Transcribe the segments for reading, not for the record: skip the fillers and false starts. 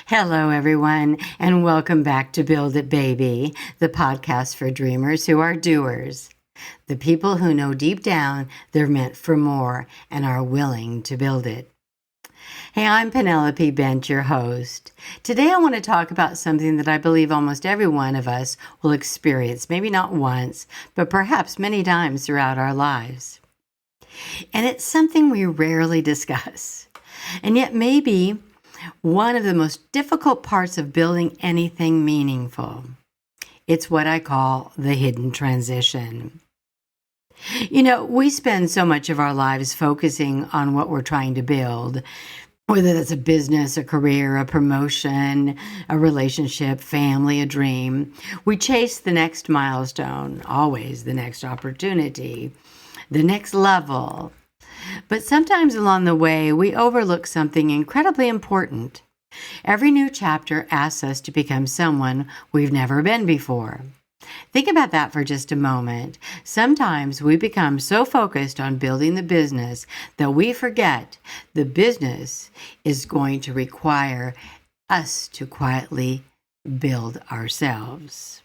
Hello, everyone, and welcome back to Build It, Baby, the podcast for dreamers who are doers, the people who know deep down they're meant for more and are willing to build it. Hey, I'm Penelope Bent, your host. Today I want to talk about something that I believe almost every one of us will experience, maybe not once, but perhaps many times throughout our lives. And it's something we rarely discuss. And yet maybe one of the most difficult parts of building anything meaningful. It's what I call the hidden transition. You know, we spend so much of our lives focusing on what we're trying to build, whether that's a business, a career, a promotion, a relationship, family, a dream. We chase the next milestone, always the next opportunity, the next level. But sometimes along the way, we overlook something incredibly important. Every new chapter asks us to become someone we've never been before. Think about that for just a moment. Sometimes we become so focused on building the business that we forget the business is going to require us to quietly build ourselves.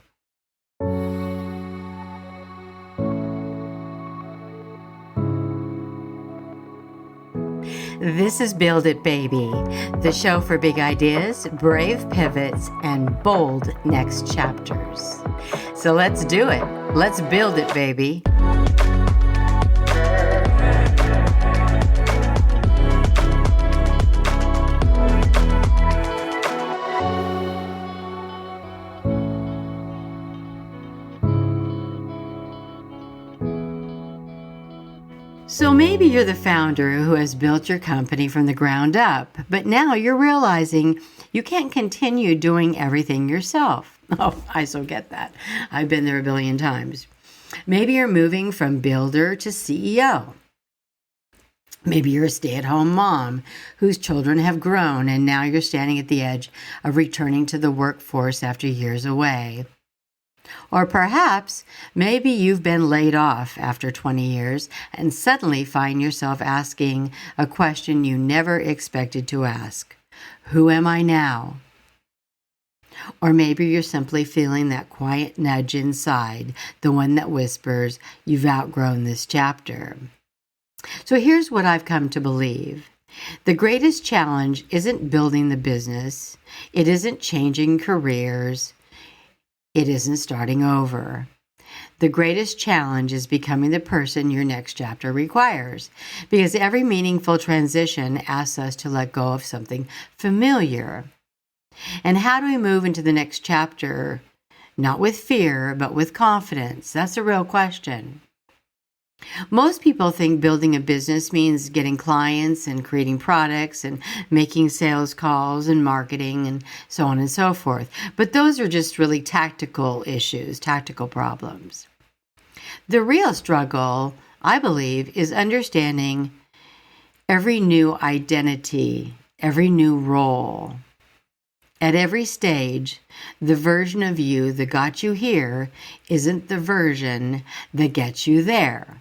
This is Build It, Baby, the show for big ideas, brave pivots, and bold next chapters. So let's do it. Let's build it, baby. So maybe you're the founder who has built your company from the ground up, but now you're realizing you can't continue doing everything yourself. Oh, I so get that. I've been there a billion times. Maybe you're moving from builder to CEO. Maybe you're a stay-at-home mom whose children have grown and now you're standing at the edge of returning to the workforce after years away. Or perhaps, maybe you've been laid off after 20 years and suddenly find yourself asking a question you never expected to ask. Who am I now? Or maybe you're simply feeling that quiet nudge inside, the one that whispers, you've outgrown this chapter. So here's what I've come to believe. The greatest challenge isn't building the business. It isn't changing careers. It isn't starting over. The greatest challenge is becoming the person your next chapter requires, because every meaningful transition asks us to let go of something familiar. And how do we move into the next chapter? Not with fear, but with confidence. That's a real question. Most people think building a business means getting clients and creating products and making sales calls and marketing and so on and so forth. But those are just really tactical issues, tactical problems. The real struggle, I believe, is understanding every new identity, every new role. At every stage, the version of you that got you here isn't the version that gets you there.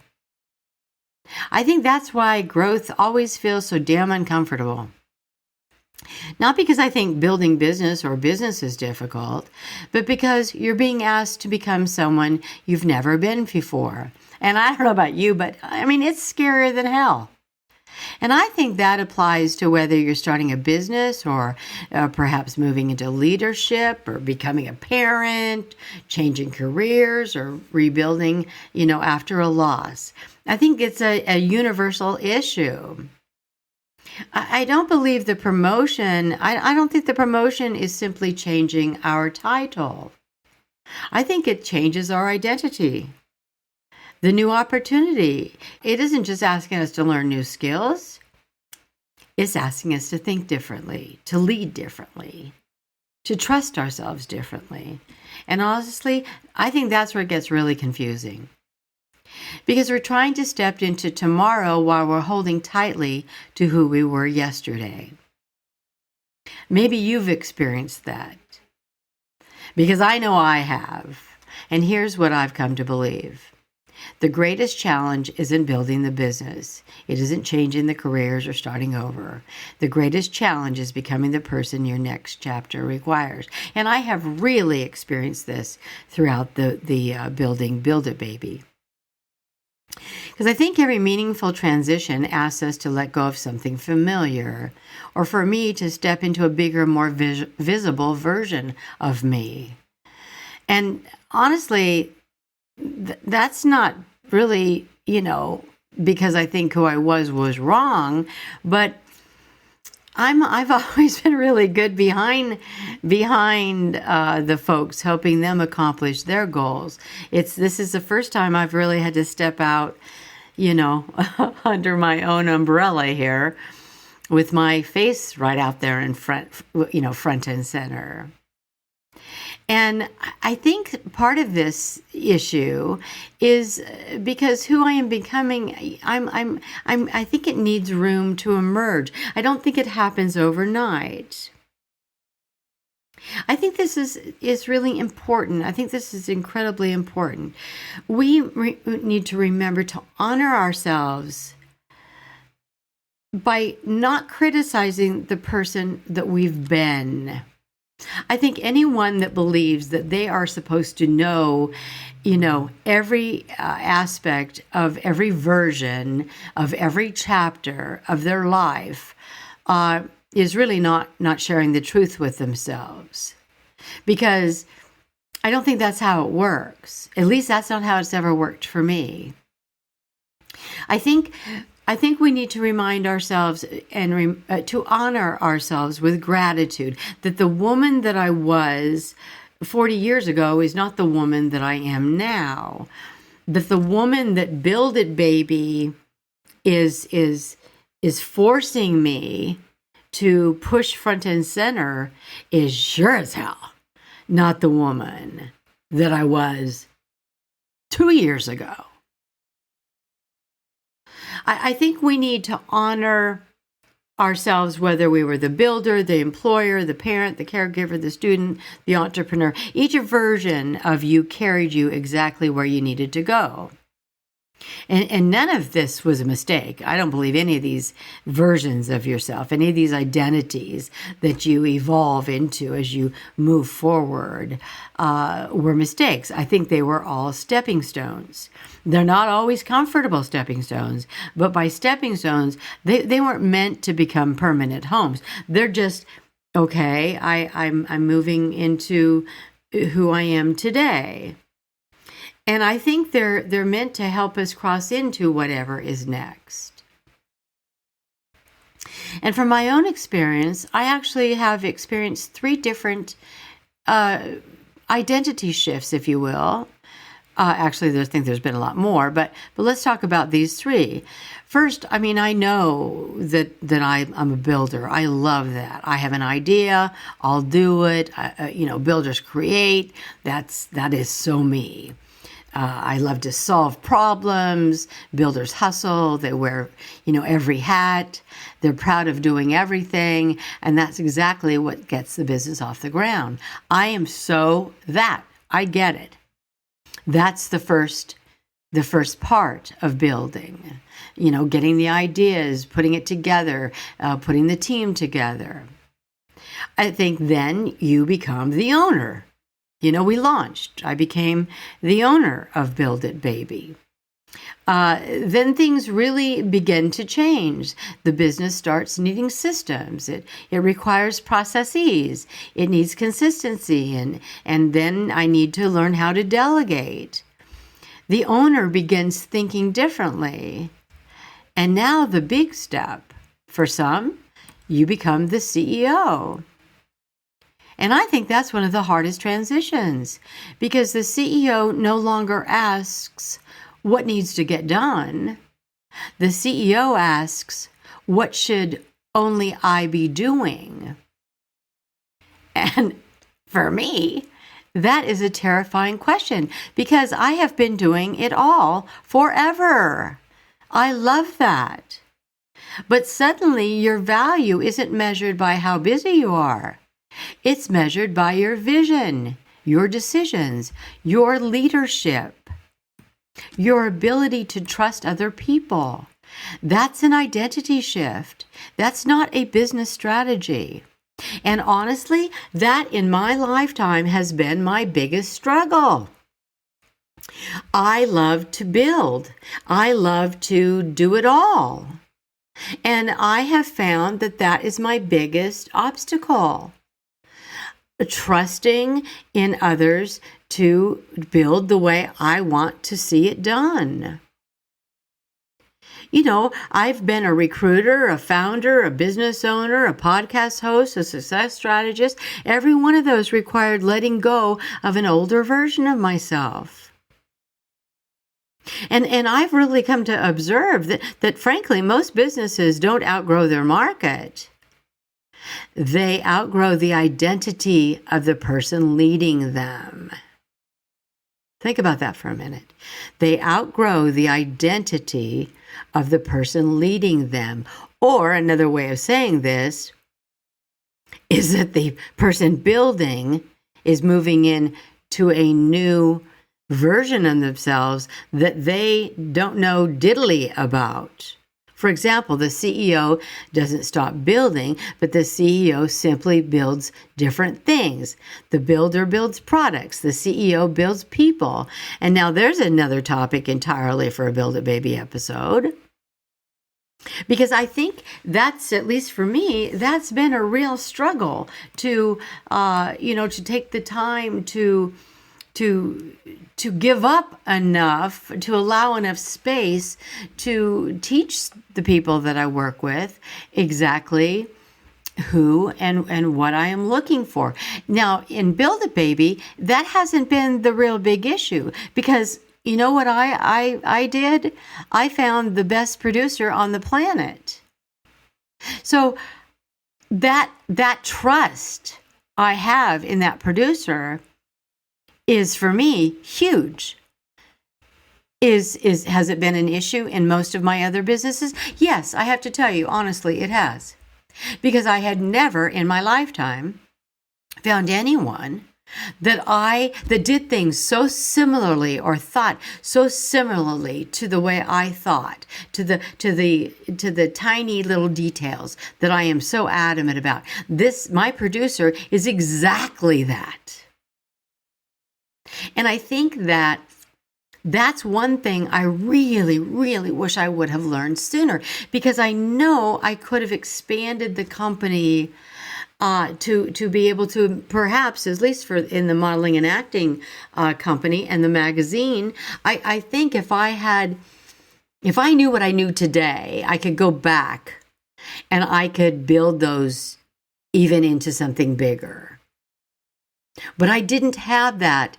I think that's why growth always feels so damn uncomfortable. Not because I think building business or business is difficult, but because you're being asked to become someone you've never been before. And I don't know about you, but I mean, it's scarier than hell. And I think that applies to whether you're starting a business or perhaps moving into leadership or becoming a parent, changing careers or rebuilding, after a loss. I think it's a universal issue. I don't believe the promotion, I don't think the promotion is simply changing our title. I think it changes our identity. The new opportunity, it isn't just asking us to learn new skills. It's asking us to think differently, to lead differently, to trust ourselves differently. And honestly, I think that's where it gets really confusing. Because we're trying to step into tomorrow while we're holding tightly to who we were yesterday. Maybe you've experienced that. Because I know I have. And here's what I've come to believe. The greatest challenge isn't building the business. It isn't changing the careers or starting over. The greatest challenge is becoming the person your next chapter requires. And I have really experienced this throughout the building Build It Baby. Because I think every meaningful transition asks us to let go of something familiar, or for me to step into a bigger, more visible version of me. And honestly, that's not really, because I think who I was wrong, but I've always been really good behind the folks, helping them accomplish their goals. This is the first time I've really had to step out, under my own umbrella here, with my face right out there in front, front and center. And I think part of this issue is because who I am becoming, I think it needs room to emerge. I don't think it happens overnight. I think this is really important. I think this is incredibly important. We need to remember to honor ourselves by not criticizing the person that we've been. I think anyone that believes that they are supposed to know, every aspect of every version of every chapter of their life is really not sharing the truth with themselves. Because I don't think that's how it works. At least that's not how it's ever worked for me. I think we need to remind ourselves and to honor ourselves with gratitude that the woman that I was 40 years ago is not the woman that I am now. That the woman that Build It Baby is forcing me to push front and center is sure as hell not the woman that I was 2 years ago. I think we need to honor ourselves, whether we were the builder, the employer, the parent, the caregiver, the student, the entrepreneur. Each version of you carried you exactly where you needed to go. And none of this was a mistake. I don't believe any of these versions of yourself, any of these identities that you evolve into as you move forward were mistakes. I think they were all stepping stones. They're not always comfortable stepping stones, but by stepping stones, they weren't meant to become permanent homes. They're just, okay, I'm moving into who I am today. And I think they're meant to help us cross into whatever is next. And from my own experience, I actually have experienced 3 different identity shifts, if you will. Actually, I think there's been a lot more, but let's talk about these 3. First, I know that I'm a builder. I love that. I have an idea. I'll do it. Builders create. That is so me. I love to solve problems. Builders hustle. They wear, every hat. They're proud of doing everything. And that's exactly what gets the business off the ground. I am so that. I get it. That's the first part of building. Getting the ideas, putting it together, putting the team together. I think then you become the owner. We launched. I became the owner of Build It Baby. Then things really begin to change. The business starts needing systems. It requires processes. It needs consistency. And then I need to learn how to delegate. The owner begins thinking differently. And now the big step. For some, you become the CEO. And I think that's one of the hardest transitions, because the CEO no longer asks what needs to get done. The CEO asks, what should only I be doing? And for me, that is a terrifying question, because I have been doing it all forever. I love that. But suddenly your value isn't measured by how busy you are. It's measured by your vision, your decisions, your leadership. Your ability to trust other people. That's an identity shift. That's not a business strategy. And honestly, that in my lifetime has been my biggest struggle. I love to build. I love to do it all. And I have found that that is my biggest obstacle. Trusting in others to build the way I want to see it done. I've been a recruiter, a founder, a business owner, a podcast host, a success strategist. Every one of those required letting go of an older version of myself. And I've really come to observe that frankly, most businesses don't outgrow their market. They outgrow the identity of the person leading them. Think about that for a minute. They outgrow the identity of the person leading them. Or another way of saying this is that the person building is moving in to a new version of themselves that they don't know diddly about. For example, the CEO doesn't stop building, but the CEO simply builds different things. The builder builds products. The CEO builds people. And now there's another topic entirely for a Build It Baby episode. Because I think that's, at least for me, that's been a real struggle to take the time to give up enough, to allow enough space to teach the people that I work with exactly who and what I am looking for. Now, in Build It Baby, that hasn't been the real big issue, because you know what I did? I found the best producer on the planet. So that trust I have in that producer is, for me, huge. Has it been an issue in most of my other businesses? Yes, I have to tell you, honestly, it has. Because I had never in my lifetime found anyone that did things so similarly or thought so similarly to the way I thought, to the tiny little details that I am so adamant about. My producer is exactly that. And I think that's one thing I really, really wish I would have learned sooner, because I know I could have expanded the company to be able to, perhaps, at least in the modeling and acting company and the magazine, I think if I knew what I knew today, I could go back and I could build those even into something bigger. But I didn't have that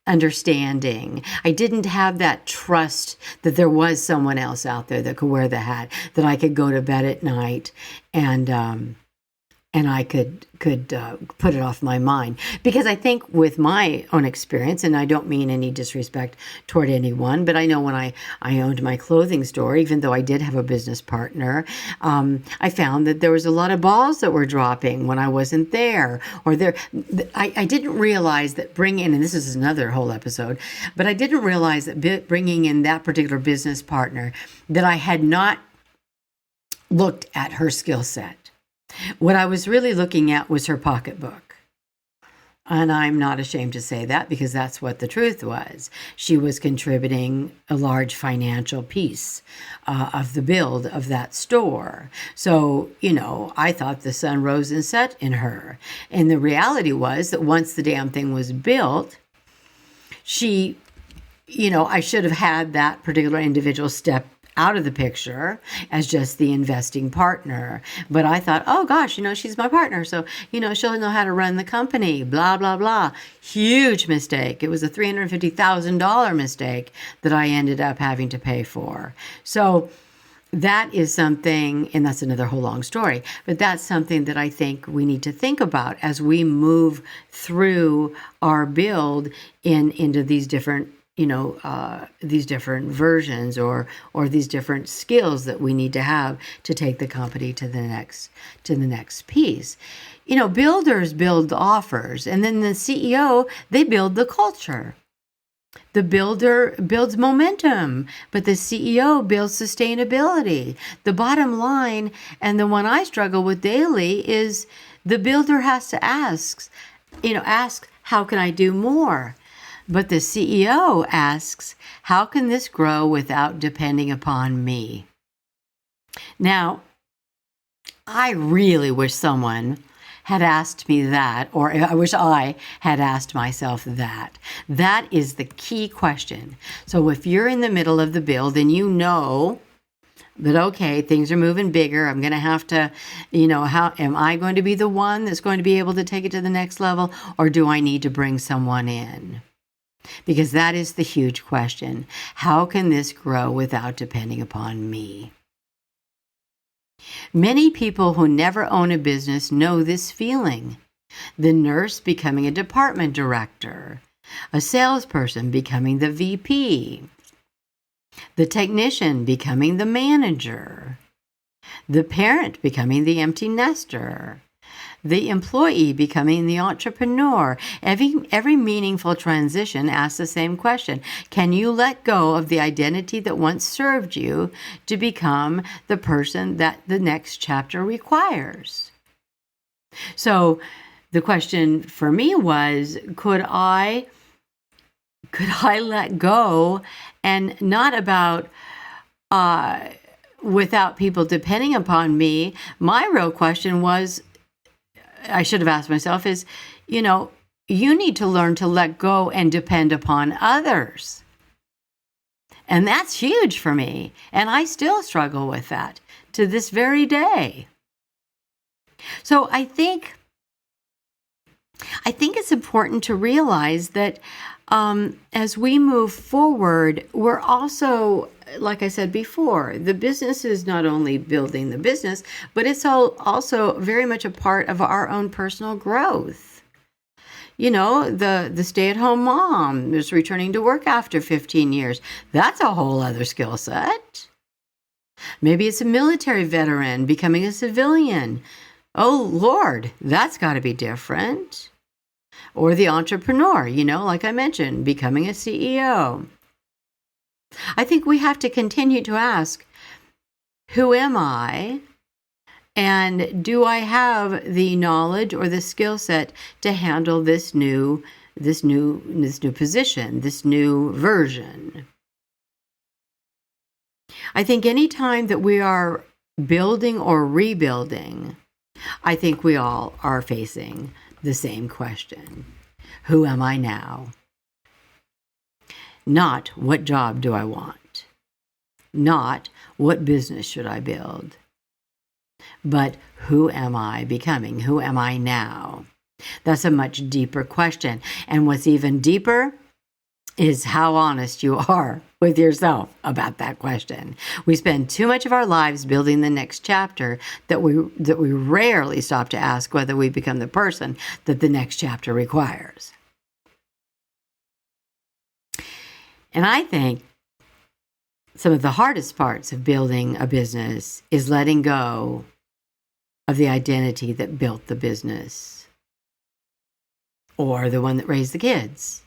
understanding. I didn't have that trust that there was someone else out there that could wear the hat, that I could go to bed at night and I could put it off my mind. Because I think with my own experience, and I don't mean any disrespect toward anyone, but I know when I owned my clothing store, even though I did have a business partner, I found that there was a lot of balls that were dropping when I wasn't there. I didn't realize that and this is another whole episode, but I didn't realize that bringing in that particular business partner, that I had not looked at her skill set. What I was really looking at was her pocketbook. And I'm not ashamed to say that, because that's what the truth was. She was contributing a large financial piece of the build of that store. So, I thought the sun rose and set in her. And the reality was that once the damn thing was built, I should have had that particular individual step out of the picture as just the investing partner. But I thought, oh gosh, she's my partner, so, she'll know how to run the company, blah, blah, blah. Huge mistake. It was a $350,000 mistake that I ended up having to pay for. So that is something, and that's another whole long story, but that's something that I think we need to think about as we move through our build into these different these different versions or these different skills that we need to have to take the company to the next piece. Builders build offers, and then the CEO, they build the culture. The builder builds momentum, but the CEO builds sustainability. The bottom line, and the one I struggle with daily, is the builder has to ask, how can I do more? But the CEO asks, how can this grow without depending upon me? Now, I really wish someone had asked me that, or I wish I had asked myself that. That is the key question. So if you're in the middle of the build and you know that, okay, things are moving bigger, I'm going to have to, how am I going to be the one that's going to be able to take it to the next level, or do I need to bring someone in? Because that is the huge question. How can this grow without depending upon me? Many people who never own a business know this feeling. The nurse becoming a department director, a salesperson becoming the VP, the technician becoming the manager, the parent becoming the empty nester, the employee becoming the entrepreneur. Every meaningful transition asks the same question. Can you let go of the identity that once served you to become the person that the next chapter requires? So the question for me was, could I let go, and not about without people depending upon me. My real question was, I should have asked myself is, you need to learn to let go and depend upon others. And that's huge for me. And I still struggle with that to this very day. So I think it's important to realize that as we move forward, we're also, like I said before, the business is not only building the business, but it's also very much a part of our own personal growth. The stay-at-home mom is returning to work after 15 years. That's a whole other skill set. Maybe it's a military veteran becoming a civilian. Oh, Lord, that's got to be different. Or the entrepreneur, like I mentioned, becoming a CEO. I think we have to continue to ask, who am I? And do I have the knowledge or the skill set to handle this new position, this new version? I think any time that we are building or rebuilding, I think we all are facing the same question. Who am I now? Not what job do I want? Not what business should I build? But who am I becoming? Who am I now? That's a much deeper question. And what's even deeper is how honest you are with yourself about that question. We spend too much of our lives building the next chapter that we rarely stop to ask whether we become the person that the next chapter requires. And I think some of the hardest parts of building a business is letting go of the identity that built the business, or the one that raised the kids,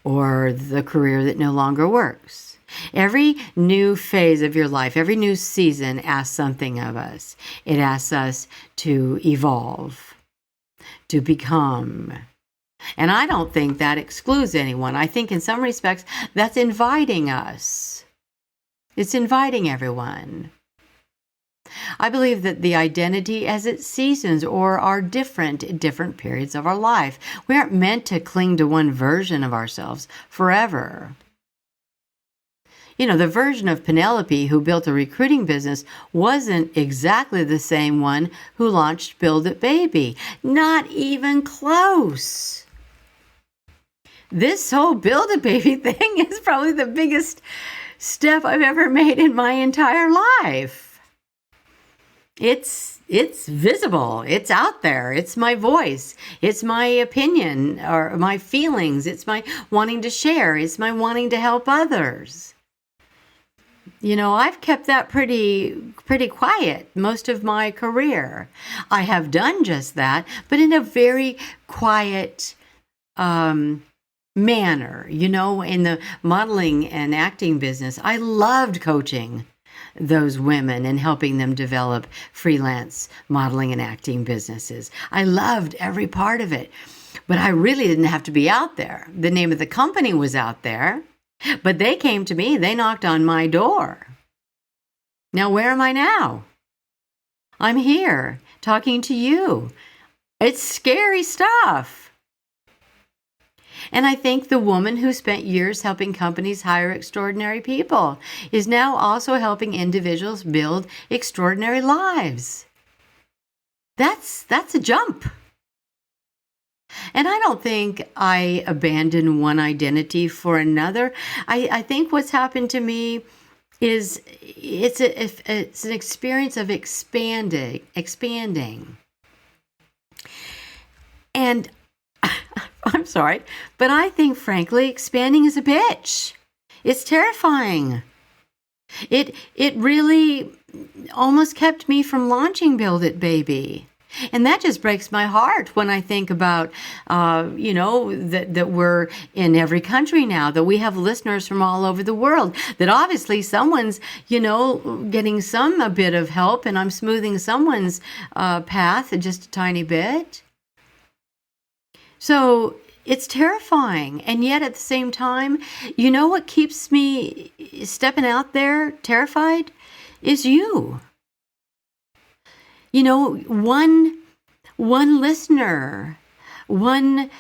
or the career that no longer works. Every new phase of your life, every new season asks something of us. It asks us to evolve, to become. And I don't think that excludes anyone. I think in some respects, that's inviting us. It's inviting everyone. I believe that the identity as its seasons or are different at different periods of our life. We aren't meant to cling to one version of ourselves forever. The version of Penelope who built a recruiting business wasn't exactly the same one who launched Build It Baby. Not even close. This whole Build It Baby thing is probably the biggest step I've ever made in my entire life. It's visible. It's out there. It's my voice. It's my opinion or my feelings. It's my wanting to share. It's my wanting to help others. I've kept that pretty quiet most of my career. I have done just that, but in a very quiet, manner. In the modeling and acting business, I loved coaching those women and helping them develop freelance modeling and acting businesses. I loved every part of it, but I really didn't have to be out there. The name of the company was out there, but they came to me. They knocked on my door. Now, where am I now? I'm here talking to you. It's scary stuff. And I think the woman who spent years helping companies hire extraordinary people is now also helping individuals build extraordinary lives. That's a jump. And I don't think I abandon one identity for another. I think what's happened to me is it's an experience of expanding. And I'm sorry, but I think, frankly, expanding is a bitch. It's terrifying. It really almost kept me from launching Build It Baby. And that just breaks my heart when I think about, that we're in every country now, that we have listeners from all over the world, that obviously someone's, getting a bit of help, and I'm smoothing someone's path just a tiny bit. So it's terrifying. And yet at the same time, what keeps me stepping out there terrified is you. One listener, one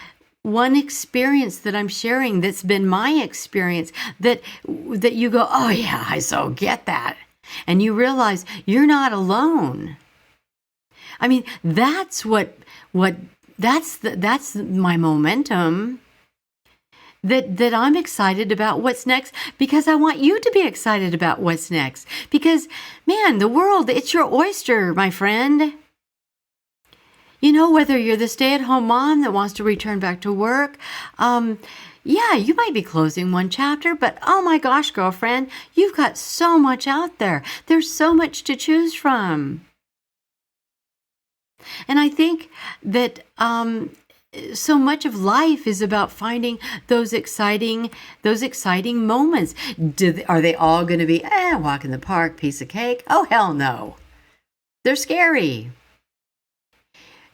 experience that I'm sharing that's been my experience that you go, oh yeah, I so get that. And you realize you're not alone. I mean, that's that's my momentum, that I'm excited about what's next, because I want you to be excited about what's next. Because, man, the world, it's your oyster, my friend. Whether you're the stay-at-home mom that wants to return back to work, you might be closing one chapter, but oh my gosh, girlfriend, you've got so much out there. There's so much to choose from. And I think that so much of life is about finding those exciting moments. Are they all going to be, walk in the park, piece of cake? Oh, hell no. They're scary.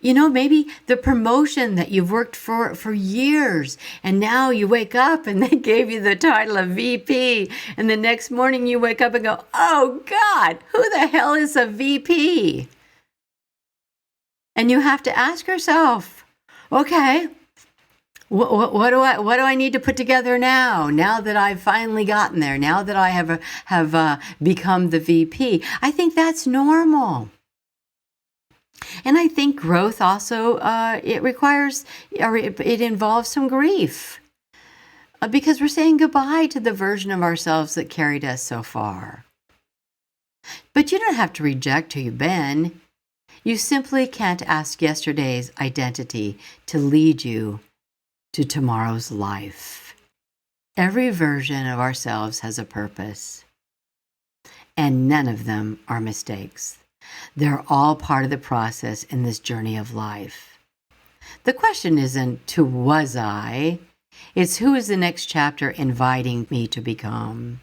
Maybe the promotion that you've worked for years, and now you wake up and they gave you the title of VP, and the next morning you wake up and go, oh God, who the hell is a VP? And you have to ask yourself, okay, what do I need to put together now that I've finally gotten there, now that I have become the VP? I think that's normal. And I think growth also, it involves some grief, because we're saying goodbye to the version of ourselves that carried us so far. But you don't have to reject who you've been. You simply can't ask yesterday's identity to lead you to tomorrow's life. Every version of ourselves has a purpose, and none of them are mistakes. They're all part of the process in this journey of life. The question isn't who was I, it's who is the next chapter inviting me to become.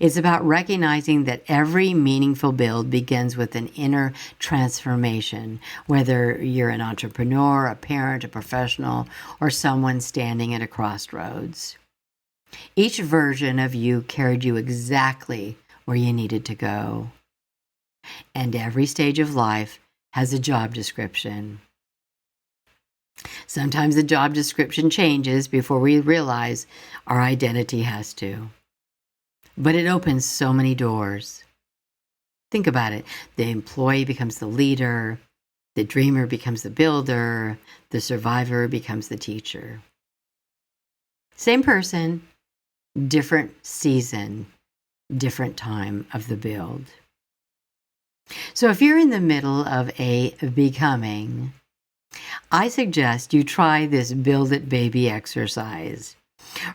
It's about recognizing that every meaningful build begins with an inner transformation, whether you're an entrepreneur, a parent, a professional, or someone standing at a crossroads. Each version of you carried you exactly where you needed to go. And every stage of life has a job description. Sometimes the job description changes before we realize our identity has to. But it opens so many doors. Think about it. The employee becomes the leader, the dreamer becomes the builder, the survivor becomes the teacher. Same person, different season, different time of the build. So if you're in the middle of a becoming, I suggest you try this Build It Baby exercise.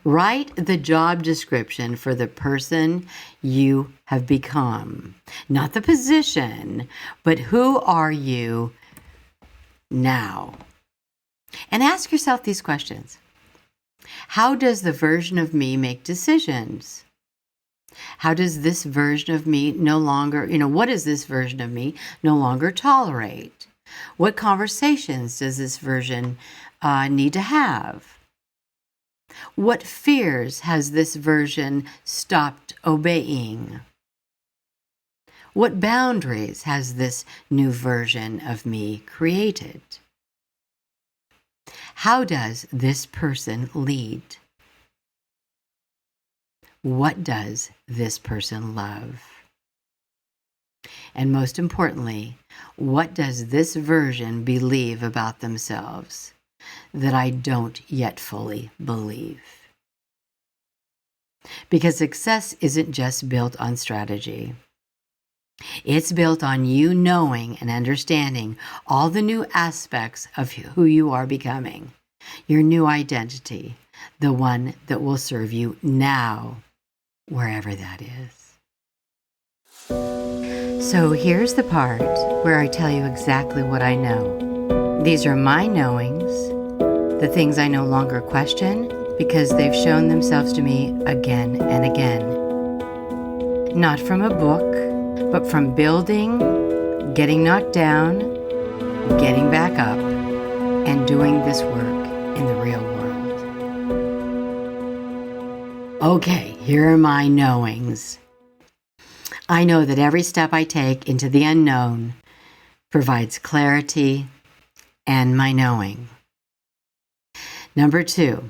Write the job description for the person you have become. Not the position, but who are you now? And ask yourself these questions. How does the version of me make decisions? How does this version of me no longer, what does this version of me no longer tolerate? What conversations does this version need to have? What fears has this version stopped obeying? What boundaries has this new version of me created? How does this person lead? What does this person love? And most importantly, what does this version believe about themselves that I don't yet fully believe? Because success isn't just built on strategy. It's built on you knowing and understanding all the new aspects of who you are becoming, your new identity, the one that will serve you now, wherever that is. So here's the part where I tell you exactly what I know. These are my knowings, the things I no longer question because they've shown themselves to me again and again. Not from a book, but from building, getting knocked down, getting back up, and doing this work in the real world. Okay, here are my knowings. I know that every step I take into the unknown provides clarity and my knowing. Number 2,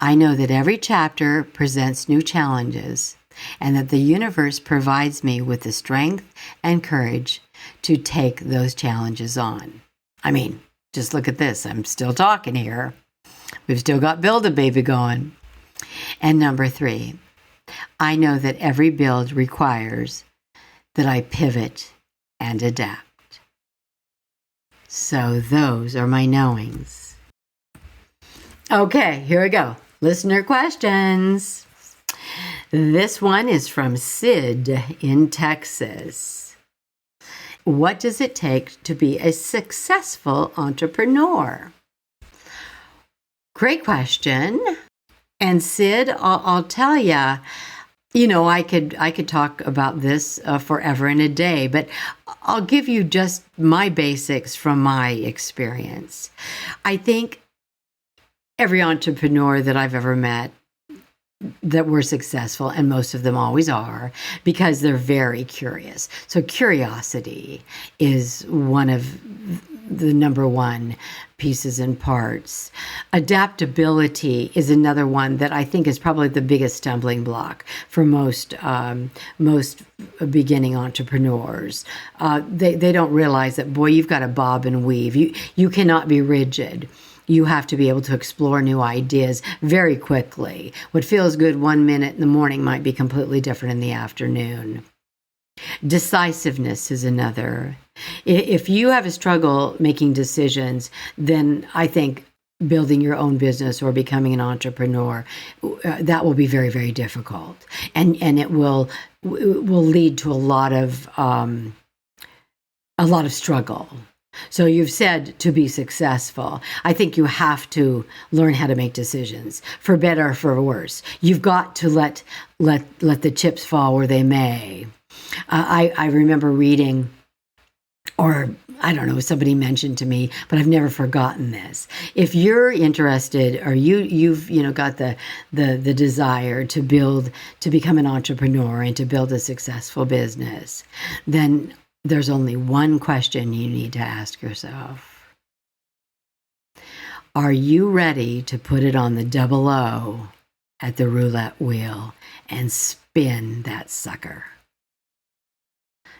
I know that every chapter presents new challenges and that the universe provides me with the strength and courage to take those challenges on. I mean, just look at this. I'm still talking here. We've still got Build-A-Baby going. And number 3, I know that every build requires that I pivot and adapt. So those are my knowings. Okay, here we go. Listener questions. This one is from Sid in Texas. What does it take to be a successful entrepreneur? Great question. And Sid, I'll tell you, I could talk about this forever and a day, but I'll give you just my basics from my experience. I think every entrepreneur that I've ever met that were successful, and most of them always are, because they're very curious. So curiosity is one of the number one pieces and parts. Adaptability is another one that I think is probably the biggest stumbling block for most beginning entrepreneurs. They don't realize that, boy, you've got to bob and weave. You cannot be rigid. You have to be able to explore new ideas very quickly. What feels good 1 minute in the morning might be completely different in the afternoon. Decisiveness is another. If you have a struggle making decisions, then I think building your own business or becoming an entrepreneur, that will be very, very difficult. And it will lead to a lot of struggle. So you've said to be successful. I think you have to learn how to make decisions, for better or for worse. You've got to let the chips fall where they may. I remember reading, or I don't know, somebody mentioned to me, but I've never forgotten this. If you're interested, or you've got the desire to become an entrepreneur and to build a successful business, then there's only one question you need to ask yourself. Are you ready to put it on the 00 at the roulette wheel and spin that sucker?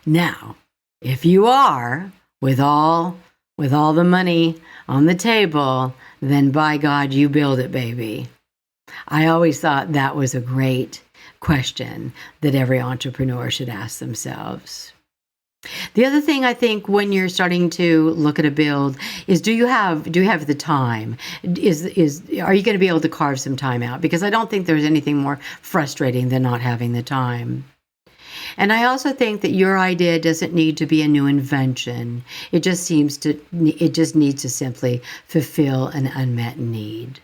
Now, if you are, with all the money on the table, then by God, you build it, baby. I always thought that was a great question that every entrepreneur should ask themselves. The other thing I think when you're starting to look at a build is, do you have the time? Are you going to be able to carve some time out? Because I don't think there's anything more frustrating than not having the time. And I also think that your idea doesn't need to be a new invention. It just needs to simply fulfill an unmet need.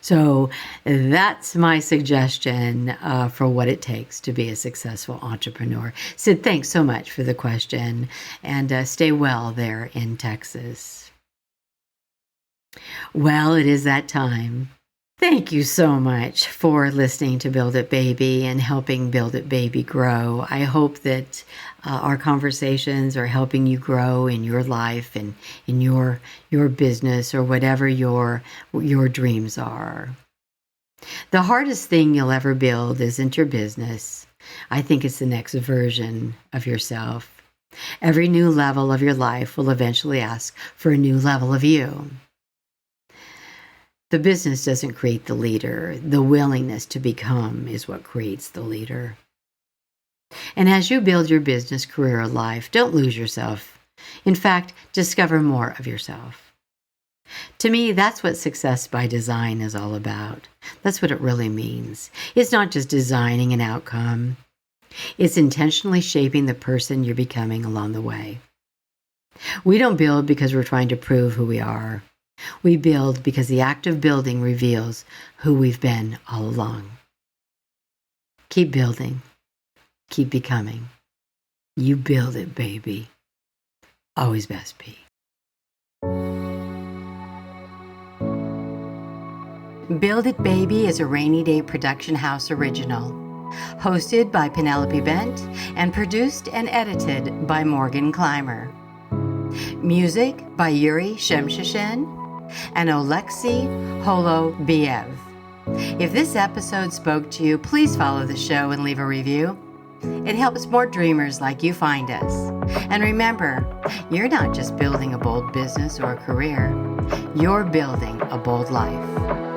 So that's my suggestion for what it takes to be a successful entrepreneur. Sid, thanks so much for the question, and stay well there in Texas. Well, it is that time. Thank you so much for listening to Build It Baby and helping Build It Baby grow. I hope that our conversations are helping you grow in your life and in your business or whatever your dreams are. The hardest thing you'll ever build isn't your business. I think it's the next version of yourself. Every new level of your life will eventually ask for a new level of you. The business doesn't create the leader. The willingness to become is what creates the leader. And as you build your business, career, or life, don't lose yourself. In fact, discover more of yourself. To me, that's what success by design is all about. That's what it really means. It's not just designing an outcome. It's intentionally shaping the person you're becoming along the way. We don't build because we're trying to prove who we are. We build because the act of building reveals who we've been all along. Keep building. Keep becoming. You build it, baby. Always best be. Build It Baby is a Rainy Day Production House original, hosted by Penelope Bent and produced and edited by Morgan Clymer. Music by Yuri Shemshashin and Oleksiy Holobiev. If this episode spoke to you, please follow the show and leave a review. It helps more dreamers like you find us. And remember, you're not just building a bold business or a career, you're building a bold life.